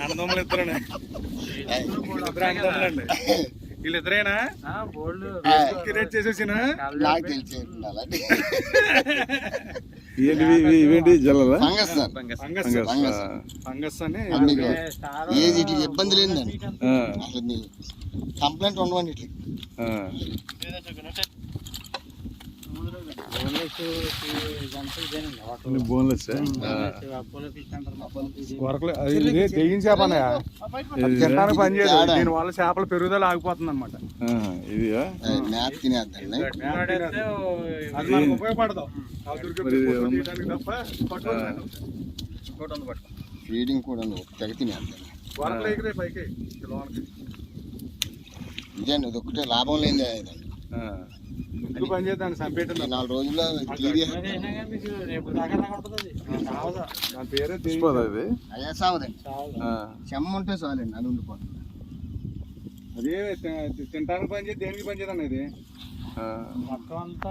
అన్నదమ్ములు ఇద్దరండి, అన్నదమ్ములండి. వీళ్ళిద్దరేనా క్రియేట్ చేసేసిన నాకు తెలిసి ఇవేంటి జల్లలా ఫంగస్ అని ఏది ఇట్లా ఇబ్బంది లేదండి. అసలు మీ కంప్లైంట్ ఉండవండి ఇట్లా. బోన్లెస్ తెగిన చేప తినడానికి పనిచేయదు, దీని వల్ల చేపల పెరుగుదల ఆగిపోతుంది అనమాట. ఇది మ్యాప్ తినేద్దండి. అది మనకు ఉపయోగపడతాం ఫీడింగ్ కూడా తెగ తినేద్దండి. వరకలు ఎగిరే పైకి ఇదండి, ఇది ఒకటే లాభం లేని పని చేద్దాం. చంపేట 4 రోజుల్లో దాని పేరే అయ్యా సావదండి. చెమ్మ ఉంటే చాలండి, అది ఉండిపోతుంది. అదే తినడానికి పని చేసి దేనికి పని చేయదు అనేది మొత్తం అంతా.